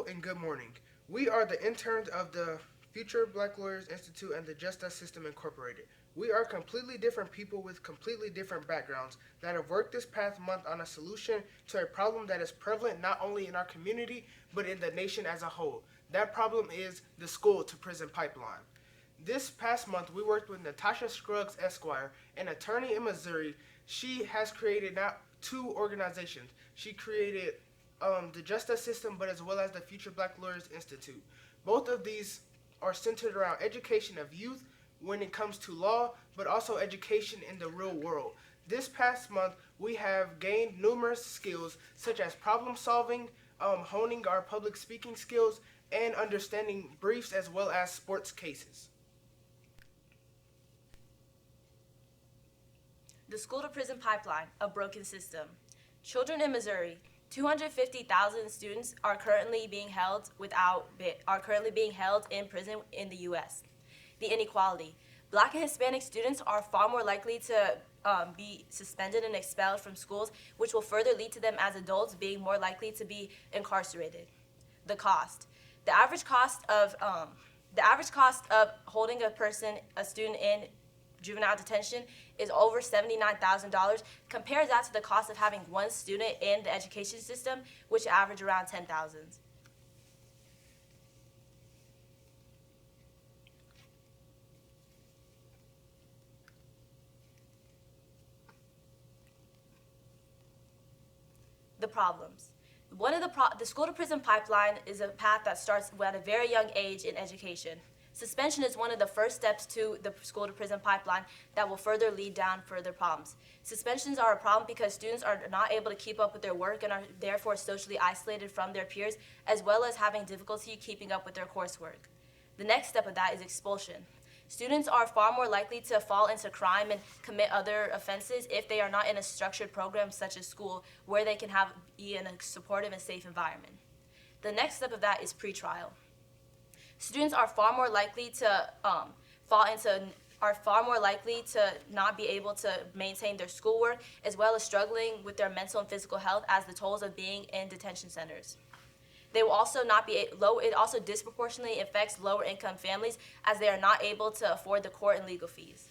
and good morning. We are the interns of the Future Black Lawyers Institute and the JustUs System Incorporated. We are completely different people with completely different backgrounds that have worked this past month on a solution to a problem that is prevalent not only in our community but in the nation as a whole. That problem is the school to prison pipeline. This past month, we worked with Natasha Scruggs Esquire, an attorney in Missouri. She has created now two organizations. She created the Justice System, but as well as the Future Black Lawyers Institute. Both of these are centered around education of youth when it comes to law, but also education in the real world. This past month, we have gained numerous skills such as problem solving, honing our public speaking skills, and understanding briefs as well as sports cases. The school to prison pipeline, a broken system. Children in Missouri, 250,000 students are currently being held in prison in the U.S. The inequality. Black and Hispanic students are far more likely to be suspended and expelled from schools, which will further lead to them as adults being more likely to be incarcerated. The cost. The average cost of holding a student in juvenile detention is over $79,000. Compare that to the cost of having one student in the education system, which average around $10,000. The problems. The school to prison pipeline is a path that starts at a very young age in education. Suspension is one of the first steps to the school to prison pipeline that will further lead down further problems. Suspensions are a problem because students are not able to keep up with their work and are therefore socially isolated from their peers, as well as having difficulty keeping up with their coursework. The next step of that is expulsion. Students are far more likely to fall into crime and commit other offenses if they are not in a structured program such as school, where they can be in a supportive and safe environment. The next step of that is pretrial. Students are far more likely to not be able to maintain their schoolwork, as well as struggling with their mental and physical health as the tolls of being in detention centers. They will also it also disproportionately affects lower income families as they are not able to afford the court and legal fees.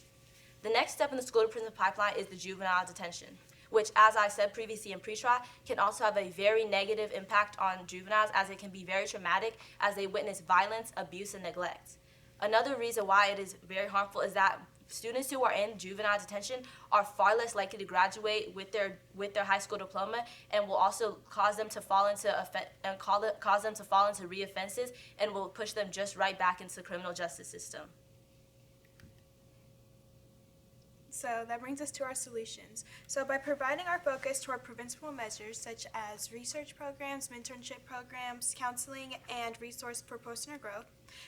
The next step in the school to prison pipeline is the juvenile detention, which, as I said previously in pretrial, can also have a very negative impact on juveniles, as it can be very traumatic as they witness violence, abuse, and neglect. Another reason why it is very harmful is that students who are in juvenile detention are far less likely to graduate with their high school diploma, and will also cause them to fall into reoffenses, and will push them just right back into the criminal justice system. So that brings us to our solutions. So by providing our focus toward preventable measures such as research programs, mentorship programs, counseling, and resource for personal growth,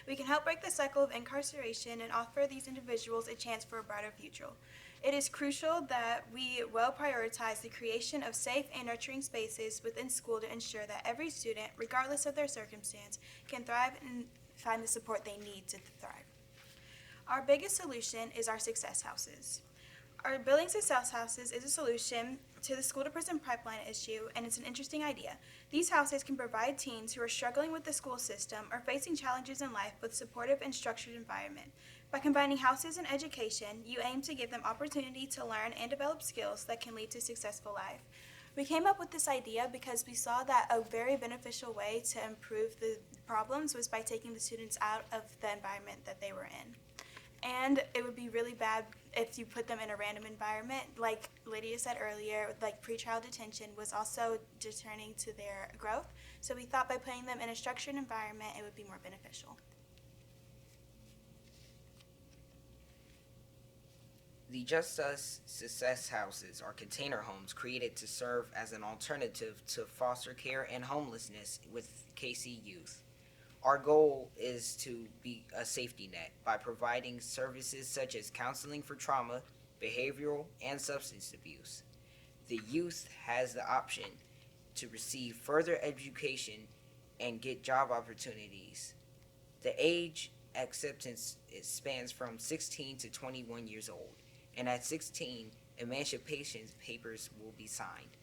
we can help break the cycle of incarceration and offer these individuals a chance for a brighter future. It is crucial that we well prioritize the creation of safe and nurturing spaces within school to ensure that every student, regardless of their circumstance, can thrive and find the support they need to thrive. Our biggest solution is our success houses. Our building success houses is a solution to the school to prison pipeline issue, and it's an interesting idea. These houses can provide teens who are struggling with the school system or facing challenges in life with supportive and structured environment. By combining houses and education, you aim to give them opportunity to learn and develop skills that can lead to a successful life. We came up with this idea because we saw that a very beneficial way to improve the problems was by taking the students out of the environment that they were in. And it would be really bad if you put them in a random environment. Like Lydia said earlier, like pretrial detention was also deterring to their growth. So we thought by putting them in a structured environment, it would be more beneficial. The JustUs Success Houses are container homes created to serve as an alternative to foster care and homelessness with KC youth. Our goal is to be a safety net by providing services such as counseling for trauma, behavioral, and substance abuse. The youth has the option to receive further education and get job opportunities. The age acceptance spans from 16 to 21 years old, and at 16, emancipation papers will be signed.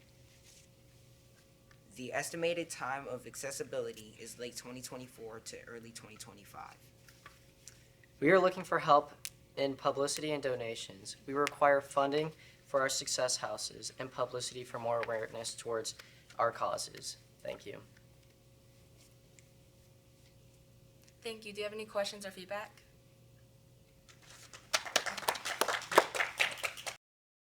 The estimated time of accessibility is late 2024 to early 2025. We are looking for help in publicity and donations. We require funding for our success houses and publicity for more awareness towards our causes. Thank you. Thank you. Do you have any questions or feedback?